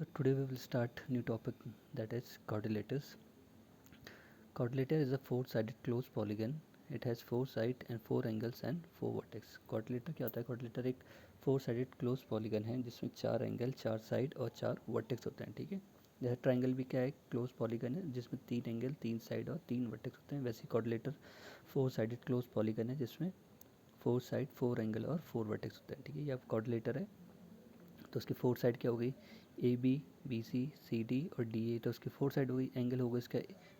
So today we will start new topic, that is quadrilaters. Quadrilateral is a four-sided closed polygon. It has four sides and four angles and four vertex. Quadrilateral क्या होता है? Quadrilateral एक four sided close polygon है जिसमें चार angle, चार side और चार वर्टेक्स होते हैं. ठीक है, जैसे ट्राइंगल भी क्या है? क्लोज पॉलीगन है जिसमें तीन एंगल, तीन साइड और तीन वर्टेक्स होते हैं. वैसे quadrilateral four sided close polygon है जिसमें फोर साइड, फोर एंगल और फोर वर्टेक्स होते हैं. ठीक है, ये अब क्वाड्रिलेटर है तो उसकी फोर साइड क्या हो गई? A B, B C, C D और डी ए. तो उसकी फोर साइड हो गई. एंगल हो गए इसका,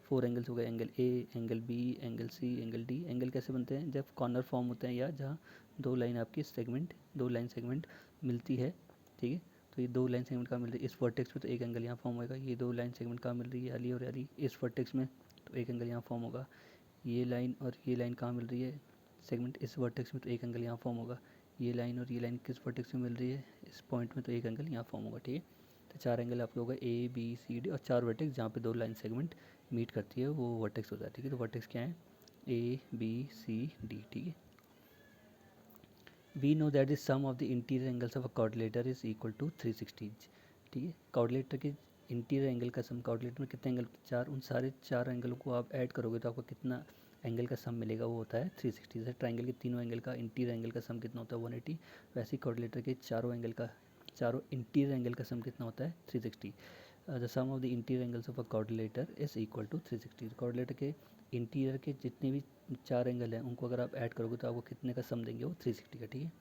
फोर एंगल्स हो गए, angle A, angle B, angle C, angle D. Angle कैसे बनते हैं? जब कॉर्नर फॉर्म होते हैं या जहाँ दो लाइन आपकी सेगमेंट, दो लाइन सेगमेंट मिलती है. ठीक है, तो ये दो लाइन सेगमेंट कहाँ मिल रही है? इस वर्टेक्स में, तो एक एंगल यहाँ फॉर्म होगा. ये दो लाइन सेगमेंट कहाँ मिल रही है? अली और अली, इस वर्टेक्स में, तो एक एंगल यहाँ फॉर्म होगा. ये लाइन और ये लाइन कहाँ मिल रही है? सेगमेंट इस वर्टेक्स में, तो एक एंगल यहाँ फॉर्म होगा. ये लाइन और ये लाइन किस वर्टेक्स में मिल रही है? इस पॉइंट में, तो एक एंगल यहाँ फॉर्म होगा. ठीक है, तो चार एंगल आपके होगा ए बी सी डी और चार वर्टेक्स जहाँ पे दो लाइन सेगमेंट मीट करती है वो वर्टेक्स होता है. ठीक है, तो वर्टेक्स क्या है? A B C D. ठीक है, we know that the sum of the interior angles of a quadrilateral is equal to 360. ठीक है, क्वाड्रिलेटर के इंटीरियर एंगल का सम, क्वाड्रिलेटर में कितने एंगल? चार. उन सारे चार एंगलों को आप ऐड करोगे तो आपको कितना एंगल का सम मिलेगा? वो होता है 360. जैसे ट्राइंगल के तीनों एंगल का इंटीरियर एंगल का सम कितना होता है? 180. वैसे ही क्वाड्रिलेटर के चारों एंगल का, चारों इंटीरियर एंगल का सम कितना होता है? 360. The sum of the interior angles of a quadrilateral is equal to 360. Quadrilateral के इंटीरियर के जितने भी चार एंगल हैं उनको अगर आप ऐड करोगे तो आपको कितने का सम देंगे? वो 360 का. ठीक है,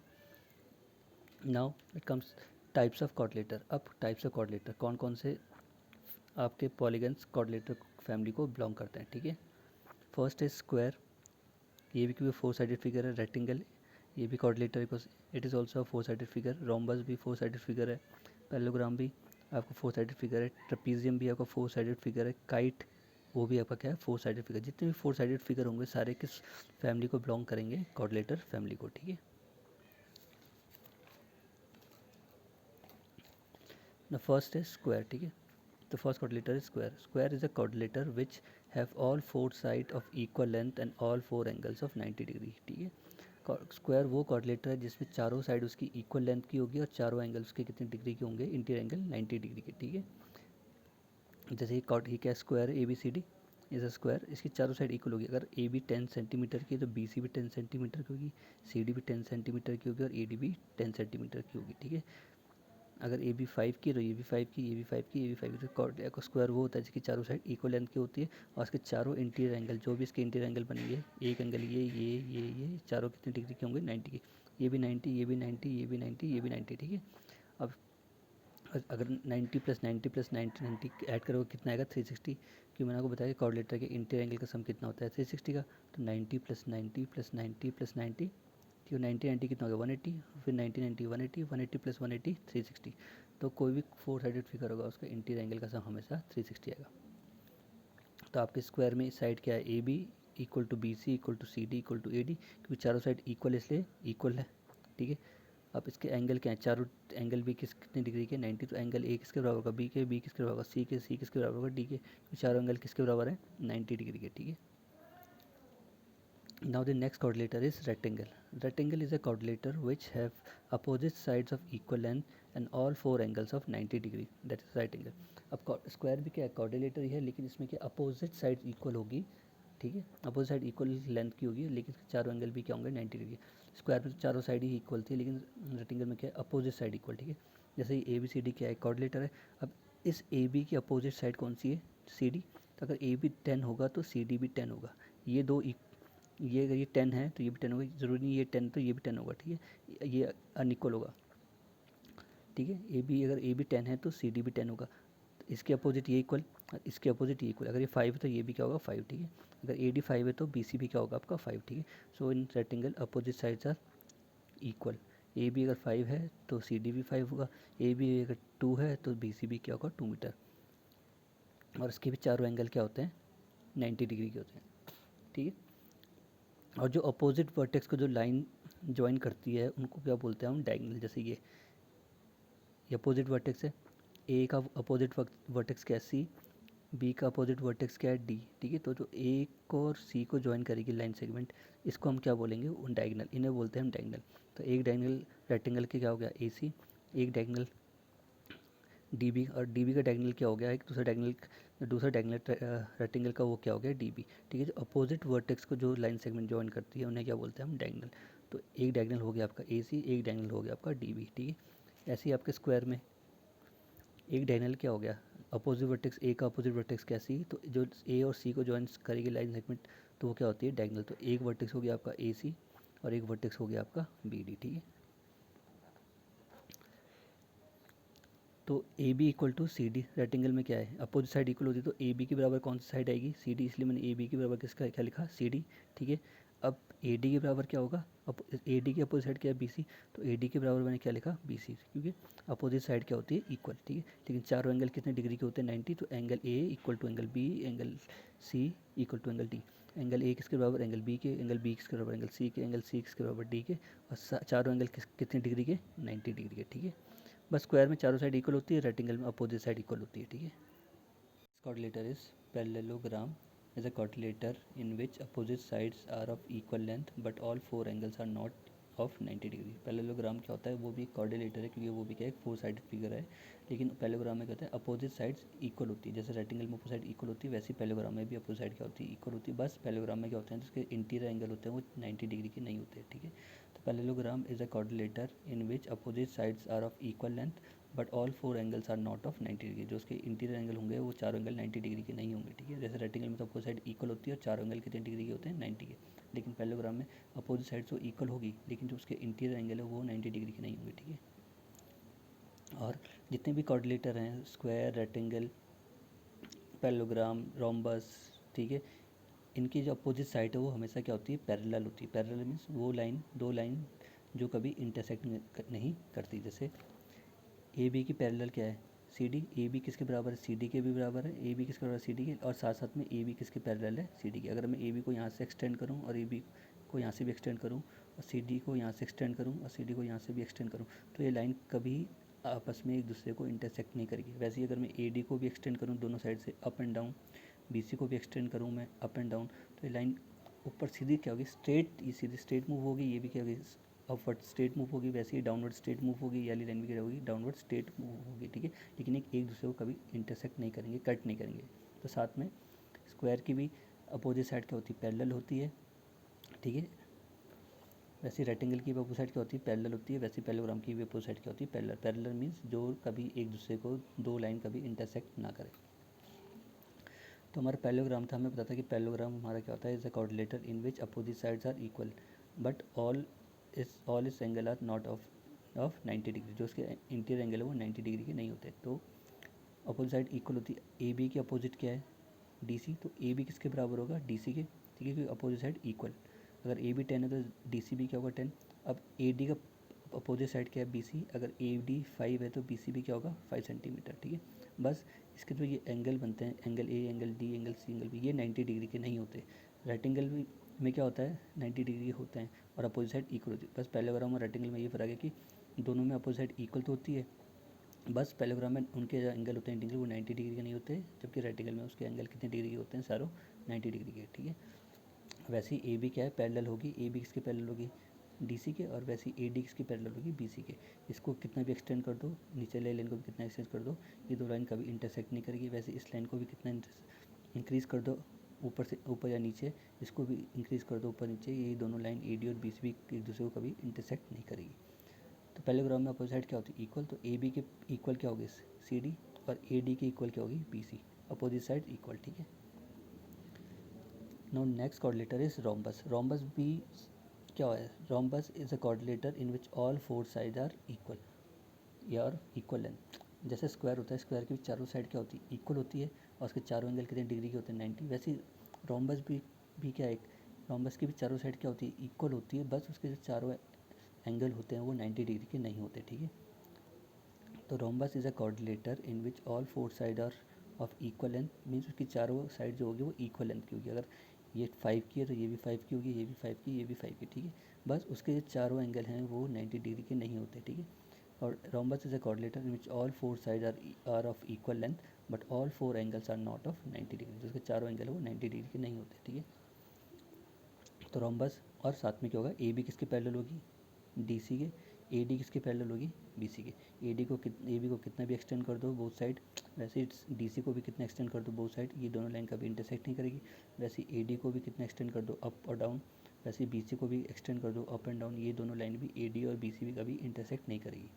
now it comes types of quadrilateral. अब टाइप्स ऑफ क्वाड्रिलेटर कौन कौन से आपके पॉलीगन्स क्वाड्रिलेटर फैमिली को बिलोंग करते हैं? ठीक है, फर्स्ट इज स्क्वायर. ये भी क्योंकि फोर साइडेड फिगर है. रेक्टेंगल, ये भी quadrilateral because it is also four sided figure. Rhombus भी फोर साइडेड फिगर है. पैरेललोग्राम भी आपका फोर साइडेड फिगर है. ट्रेपीजियम भी आपका फोर साइडेड फिगर है. काइट, वो भी आपका क्या है? Four sided figure. जितने भी फोर साइडेड फिगर होंगे सारे किस फैमिली को बिलोंग करेंगे? क्वाड्रिलेटर फैमिली को. ठीक है, द फर्स्ट इज स्क्वायर. ठीक है, the first quadrilateral is square. Square is a quadrilateral which have all four sides of equal length and all four angles of 90 degree. ठीक है, square वो quadrilateral है जिसमें चारों साइड उसकी इक्वल लेंथ की होगी और चारों एंगल उसके कितने डिग्री के होंगे? इंटीरियर एंगल 90 डिग्री के. ठीक है, जैसे ये क्या स्क्वायर है? A B C D is a square. इसकी चारों साइड इक्वल होगी. अगर ए बी 10 सेंटीमीटर की है तो बी सी भी 10 सेंटीमीटर की होगी, सी डी भी 10 सेंटीमीटर की होगी और ए डी भी 10 सेंटीमीटर की होगी. ठीक है, अगर ए बी 5 की, तो ये भी 5 की, ये भी 5 की, ये भी 5 की. तो स्क्वायर वो होता है जिसकी चारों साइड इक्वल लेंथ की होती है और इसके चारों इंटीरियर एंगल, जो भी इसके इंटीरियर एंगल बनेंगे, एक एंगल ये चारों कितने डिग्री के होंगे? 90 के. ये भी 90, ये भी 90, ये भी 90, ये भी 90. ठीक है, अब अगर 90 प्लस 90 प्लस 90 90 ऐड करोगे कितना आएगा? 360. क्योंकि मैंने आपको बताया कि कोऑर्डिनेटर के इंटीरियर एंगल का सम कितना होता है? 360 का. तो 90 प्लस 90 प्लस 90 प्लस 90, क्यों 90 90 कितना हो गया? 180. फिर 90 90 180, 180 प्लस 180 360. तो कोई भी फोर साइडेड फिगर होगा उसका इंटीरियर एंगल का सम हमेशा 360 आएगा. तो आपके स्क्वायर में साइड क्या है? A B equal to B C equal to C D equal to A D, क्योंकि चारों साइड इक्वल इसलिए इक्वल है. ठीक है, अब इसके एंगल क्या है? चारों एंगल भी कितने डिग्री के? 90. तो एंगल ए किसके बराबर होगा? बी किसके बराबर होगा? सी किसके बराबर होगा? डी के. तो चारों एंगल किसके बराबर है? 90 डिग्री के. ठीक है, now the next quadrilateral is rectangle. Rectangle is a quadrilateral which have opposite sides of equal length and all four angles of 90 degree, that is right angle. अब स्क्वायर भी क्या है? क्वाड्रिलेटर ही है लेकिन इसमें क्या अपोजिट साइड इक्वल होगी. ठीक है, अपोजिट साइड इक्वल लेंथ की होगी लेकिन चारों एंगल भी क्या होंगे? 90 डिग्री. स्क्वायर में तो चारों साइड ही इक्वल थी लेकिन रेक्टेंगल में क्या है? Opposite side equal. ठीक है, जैसे ए बी सी डी क्या है? क्वाड्रिलेटर है. अब इस ए बी की अपोजिट साइड कौन सी है? C D. तो अगर ए बी 10 होगा तो सी डी भी 10 होगा. ये दो, ये अगर ये 10 है तो ये भी 10 होगा. ज़रूरी नहीं ये 10 तो ये भी 10 होगा. ठीक है, ये अनइक्वल होगा. ठीक है, ए बी, अगर ए बी 10 है तो सी डी भी 10 होगा. तो इसके अपोजिट ये इक्वल, इसके अपोजिट ये इक्वल. अगर ये 5 है तो ये भी क्या होगा? 5. ठीक है, अगर ए डी 5 है तो बी सी भी क्या होगा? आपका 5. ठीक है, so in rectangle opposite sides are equal. A b अगर 5 है तो सी डी भी 5 होगा. ए बी अगर 2 है तो बी सी भी क्या होगा? 2 मीटर. और इसके भी चारों एंगल क्या होते हैं? 90 डिग्री के होते हैं. ठीक है, और जो अपोजिट वर्टेक्स को जो लाइन ज्वाइन करती है उनको क्या बोलते हैं हम? डायगोनल. जैसे ये अपोजिट वर्टेक्स है. ए का अपोजिट वर्टेक्स क्या है? सी. बी का अपोजिट वर्टेक्स क्या है? डी. ठीक है, तो जो ए को और सी को ज्वाइन करेगी लाइन सेगमेंट, इसको हम क्या बोलेंगे? डायगोनल. इन्हें बोलते हैं हम डायगोनल. तो एक डायगोनल रेक्टेंगल के क्या हो गया? ए सी. एक डायगोनल डी बी, और डी बी का डायगोनल क्या हो गया, एक दूसरा डायगोनल रेक्टेंगल का वो क्या हो गया, डी बी। ठीक है, जो अपोजिट वर्टेक्स को जो लाइन सेगमेंट जॉइन करती है उन्हें क्या बोलते हैं हम, डायगोनल। तो एक डायगोनल हो गया आपका ए सी, एक डायगोनल हो गया आपका डी बी। ठीक है, ऐसे ही आपके स्क्वायर में एक डायगोनल क्या हो गया, अपोजिट वर्टेक्स ए का अपोजिट वर्टेक्स क्या सी, तो जो ए और सी को जॉइन करेगी लाइन सेगमेंट तो वो क्या होती है, डायगोनल। तो एक वर्टेक्स हो गया आपका ए सी और एक वर्टेक्स हो गया आपका बी डी। ठीक है, तो A B equal to C D, rectangle में क्या है, अपोजिट साइड इक्वल होती है, तो ए बी के बराबर कौन सी साइड आएगी, सी डी, इसलिए मैंने ए बी के बराबर किसका क्या लिखा, सी डी। ठीक है, अब ए डी के बराबर क्या होगा, अब ए डी की अपोजिट साइड क्या है, बी सी, तो ए डी के बराबर मैंने क्या लिखा, बी सी, क्योंकि अपोजिट साइड क्या होती है, इक्वल। ठीक है, लेकिन चारों एंगल कितने डिग्री के होते हैं, 90, तो angle A equal to angle B, angle C equal to angle D. Angle A किसके बराबर, एंगल बी के, एंगल बी किसके बराबर, एंगल सी के, एंगल सी किसके बराबर, डी के, और चारों एंगल कितने डिग्री के, 90 डिग्री के। ठीक है, बस स्क्वायर में चारों साइड इक्वल होती है, रेक्टेंगल में अपोजिट साइड इक्वल होती है। ठीक है, quadrilateral is parallelogram is a quadrilateral in which opposite sides are of equal length but all four angles are not of 90 degree. Parallelogram क्या होता है, वो भी क्वाड्रिलेटर है, क्योंकि वो भी क्या है, फोर साइडेड फिगर है। लेकिन पैरेललोग्राम में क्या होता है, अपोजिट साइड्स इक्वल होती है, जैसे रेक्टेंगल में अपोजिट साइड इक्वल होती है, वैसे पैरेललोग्राम में भी अपोजिट साइड क्या होती है, इक्वल होती है। बस पैरेललोग्राम में क्या होते हैं, जिसके इंटीरियर एंगल होते हैं वो 90 डिग्री के नहीं होते। ठीक है, तो parallelogram is a quadrilateral in which opposite sides are of equal length but all four angles are not of 90 degree. जो उसके इंटीरियर एंगल होंगे वो चारों एंगल 90 डिग्री के नहीं होंगे। ठीक है, जैसे रेक्टेंगल में तो अपोजिट साइड इक्वल होती है और चारों एंगल कितने डिग्री के होते हैं, 90 के। लेकिन पैरेललोग्राम में अपोजिट साइड तो इक्वल होगी, लेकिन जो उसके इंटीरियर एंगल है वो 90 डिग्री के नहीं होंगे। ठीक है, और जितने भी कोऑर्डिनेटर हैं, स्क्वायर, रेक्टेंगल, पैरेललोग्राम, रोम्बस, ठीक है, इनकी जो अपोजिट साइड है वो हमेशा क्या होती है, पैरेलल होती है। पैरेलल मीन्स वो लाइन, दो लाइन जो कभी इंटरसेक्ट नहीं करती। जैसे ए बी की पैरेलल क्या है, सी डी, ए बी किसके बराबर है, सी डी के भी बराबर है, ए बी किसके बराबर है, सी डी के, और साथ साथ में ए बी किसके पैरेलल है, सी डी के। अगर मैं ए बी को यहाँ से एक्सटेंड करूँ और ए बी को यहाँ से भी एक्सटेंड करूँ और सी डी को यहाँ से एक्सटेंड करूँ और सी डी को यहाँ से भी एक्सटेंड करूँ, तो ये लाइन कभी आपस में एक दूसरे को इंटरसेक्ट नहीं करेगी। वैसे ही अगर मैं ए डी को भी एक्सटेंड करूँ दोनों साइड से up and down, B C को भी एक्सटेंड करूँ मैं अप एंड डाउन, तो ये लाइन ऊपर सीधी क्या होगी, स्ट्रेट, ये सीधी स्ट्रेट मूव होगी, ये भी क्या होगी, अपवर्ड स्ट्रेट मूव होगी, वैसे ही डाउनवर्ड स्ट्रेट मूव होगी, याली लाइन भी क्या होगी, डाउनवर्ड स्ट्रेट मूव होगी। ठीक है, लेकिन एक दूसरे को कभी इंटरसेक्ट नहीं करेंगे, कट नहीं करेंगे। तो साथ में स्क्वायर की भी अपोजिट साइड क्या होती है, पैरेलल होती है। ठीक है, वैसे रेक्टेंगल की भी अपोजिट साइड क्या होती है, पैरेलल होती है। वैसे पैरेललोग्राम की भी अपोजिट साइड क्या होती है, पैरेलल। पैरेलल मीन्स जो कभी एक दूसरे को, दो लाइन कभी इंटरसेक्ट ना करे। तो हमारा पैरेललोग्राम था, हमें पता था कि पैरेललोग्राम हमारा क्या होता है, is a coordinator in which opposite sides are equal but all is angle are not of 90 degree. जो उसके इंटीरियर एंगल है वो 90 डिग्री के नहीं होते। तो अपोजिट साइड इक्वल होती है। ए बी की अपोजिट क्या है, डी सी, तो ए बी किसके बराबर होगा, डी सी के। ठीक है, क्योंकि अपोजिट साइड इक्वल, अगर ए बी 10 है तो डी सी भी क्या होगा 10। अब ए डी का अपोजिट साइड क्या है, बी सी, अगर ए डी 5 है तो बी सी भी क्या होगा, 5 सेंटीमीटर। ठीक है, बस इसके जो ये एंगल बनते हैं, angle A, angle D, angle C, angle B, ये 90 डिग्री के नहीं होते। रेक्टेंगल में क्या होता है, 90 डिग्री होते हैं और अपोजिट साइड इक्वल होती है। बस पैरेललोग्राम और रेक्टेंगल में ये फ़र्क है कि दोनों में अपोजिट साइड इक्वल तो होती है, बस पैरेललोग्राम में उनके जो एंगल होते हैं इंटीग्रल वो 90 डिग्री के नहीं होते, जबकि रेक्टेंगल में उसके एंगल कितने डिग्री के होते हैं, सारों 90 डिग्री के। ठीक है, वैसे ही ए बी क्या है, पैरेलल होगी, ए बी किसके पैरेलल होगी, डी सी के, और वैसे ही ए डी किसकी पैरेलल होगी, बी सी के। इसको कितना भी एक्सटेंड कर दो, नीचे ले लाइन को भी कितना एक्सटेंड कर दो, ये दो लाइन कभी इंटरसेक्ट नहीं करेगी। वैसे इस लाइन को भी कितना इंक्रीज़ कर दो, ऊपर से ऊपर या नीचे, इसको भी इंक्रीज़ कर दो ऊपर नीचे, ये दोनों लाइन ए डी और बी सी भी एक दूसरे को कभी इंटरसेक्ट नहीं करेगी। तो पैरेललोग्राम में अपोजिट साइड क्या होती है, इक्वल, तो ए बी के इक्वल क्या होगी, सी डी, और ए डी के इक्वल क्या होगी, B C, opposite side equal. ठीक है, now next coordinator is rhombus. Rhombus भी क्या है, rhombus is a coordinator in which all four side are equal या और इक्वल लेंथ। जैसे स्क्वायर होता है, स्क्वायर की चारों साइड क्या होती है, इक्वल होती है, और उसके चारों एंगल कितने डिग्री के होते हैं, 90। वैसे रोम्बस भी क्या है, रोम्बस की भी चारों साइड क्या होती है, इक्वल होती है, बस उसके जो चारों एंगल होते हैं वो 90 डिग्री के नहीं होते। ठीक है, तो rhombus is a coordinator in which all four side are of equal length, means उसकी चारों साइड जो होगी वो इक्वल लेंथ की होगी। अगर ये 5 की है तो ये भी 5 की होगी, ये भी 5 की, ये भी 5 की। ठीक है, बस उसके जो चारों एंगल हैं वो 90 डिग्री के नहीं होते। ठीक है, और rhombus is a coordinator in which all four side are of equal length but all four angles are not of 90 degree. जो उसके चारों एंगल है वो 90 डिग्री के नहीं होते। ठीक है, तो रोम्बस और साथ में क्या होगा, ए बी किसके पैरेलल होगी, डी सी के, ए डी किसके पैरेलल होगी, बी सी के। ए बी को कितना भी एक्सटेंड कर दो बोथ साइड, वैसे डी सी को भी कितना एक्सटेंड कर दो बोथ साइड, ये दोनों लाइन कभी इंटरसेक्ट नहीं करेगी। वैसे ए डी को भी कितना एक्सटेंड कर दो अप और डाउन, वैसे बी सी को भी एक्सटेंड कर दो अप एंड डाउन, ये दोनों लाइन भी ए डी और बी सी भी कभी इंटरसेक्ट नहीं करेगी।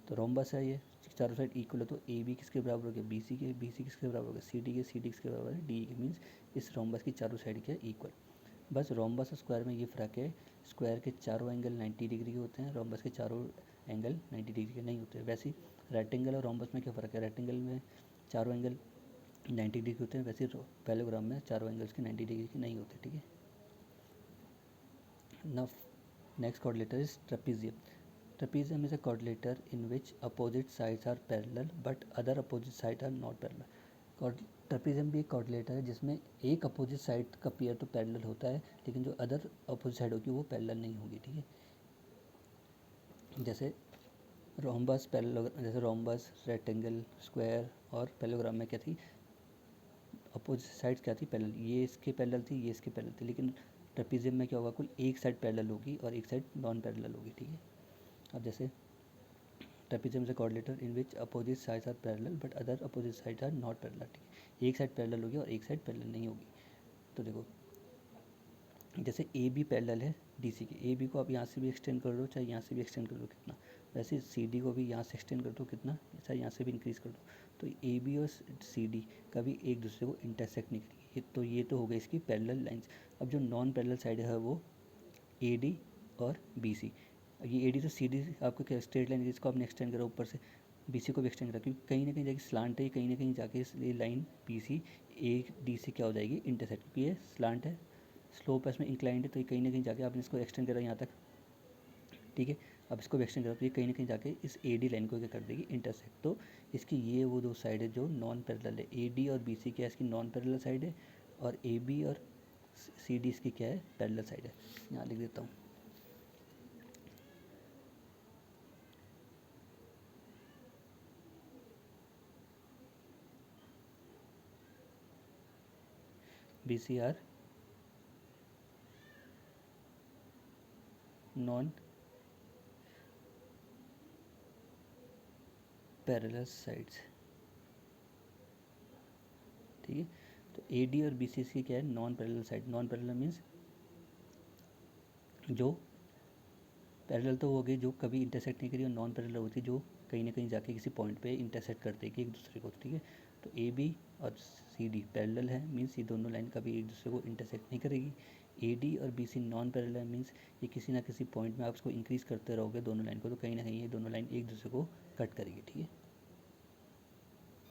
तो रोम्बस है ये, चारों साइड इक्वल है, तो ए बी किसके बराबर हो गया, बी सी के, बी सी किसके बराबर हो गया, सी डी के, सी डी किसके बराबर है, डी के। मीन्स इस रोम्बस की चारों साइड क्या इक्वल। बस रोम्बस और स्क्वायर में ये फ़र्क है, स्क्वायर के चारों एंगल 90 डिग्री के होते हैं, रोम्बस के चारों एंगल 90 डिग्री के नहीं होते। वैसे ही रेक्टेंगल और रोम्बस में क्या फ़र्क है, रेक्टेंगल में चारों एंगल 90 डिग्री होते हैं, वैसे पैरेललोग्राम में चारों एंगल्स के 90 डिग्री के नहीं होते, ठीक है। Now next quadrilateral is trapezium. Trapezium is a quadrilateral in which opposite sides are parallel but other opposite sides are not parallel. Trapezium भी एक quadrilateral है जिसमें एक अपोजिट साइड का पेयर तो पैरेलल होता है, लेकिन जो अदर अपोजिट साइड होगी वो पैरेलल नहीं होगी, ठीक है। जैसे रोम्बस पैरेलल, जैसे रोम्बस, रेक्टेंगल, स्क्वायर और पैरेललोग्राम में क्या थी, अपोजिट साइड्स क्या थी, पैरेलल। ये इसके पैरेलल थी, ये इसके पैरेलल थी, लेकिन ट्रपीजियम में क्या होगा, कुल एक साइड पैरेलल होगी और एक साइड नॉन पैरेलल होगी, ठीक है। अब जैसे trapezium is a coordinator in which opposite sides are parallel but other opposite sides are not parallel, ठीक है। एक साइड पैरेलल होगी और एक साइड पैरेलल नहीं होगी। तो देखो जैसे ए बी पैरेलल है डी सी के, ए बी को आप यहाँ से भी एक्सटेंड कर दो चाहे यहाँ से भी एक्सटेंड कर दो कितना, वैसे सी डी को भी यहाँ से एक्सटेंड कर दो कितना, चाहे यहाँ से भी इंक्रीज़ कर दो, तो ए बी और सी डी कभी एक दूसरे को इंटरसेक्ट नहीं करेगी। तो ये तो हो गई इसकी पैरेलल लाइंस। अब जो नॉन पैरेलल साइड है वो ए डी और बी सी। ये ए डी तो सी डी आपको क्या स्ट्रेट लाइन, इसको आपने एक्सटेंड करा ऊपर से, बी सी को भी एक्सटेंड करा, क्योंकि कहीं ना कहीं जाके स्लांट है, कहीं ना कहीं जाके ये line B C A D से क्या हो जाएगी, इंटरसेक्ट, क्योंकि ये स्लांट है, स्लोप है, इसमें इंक्लाइंड है, तो ये कहीं ना कहीं जाके आपने इसको एक्सटेंड करा यहाँ तक, ठीक है। अब इसको भी एक्सटेंड करा तो ये कहीं ना कहीं जाके इस ए डी लाइन को क्या कर देगी, इंटरसेक्ट। तो इसकी ये वो दो साइड है जो नॉन पैरेलल है, ए डी और बी सी क्या इसकी नॉन पैरेलल साइड है, और ए बी और सी डी इसकी क्या है, पैरेलल साइड है। यहाँ लिख देता हूँ, B C are non parallel sides, ठीक है। तो ए डी और बी सी की क्या है, non parallel side. Non parallel means जो पैरेलल तो हो गई जो कभी इंटरसेक्ट नहीं करी, और नॉन पैरेलल होती जो कहीं ना कहीं जाके किसी पॉइंट पे इंटरसेक्ट कर देगी एक दूसरे को, ठीक है। तो ए बी और सी डी पैरेलल है, मीन्स ये दोनों लाइन कभी एक दूसरे को इंटरसेक्ट नहीं करेगी। ए डी और बी सी नॉन पैरेलल है, मीन्स ये किसी ना किसी पॉइंट में आप इसको इंक्रीज़ करते रहोगे दोनों लाइन को, तो कहीं ना कहीं ये दोनों लाइन एक दूसरे को कट करेगी, ठीक है।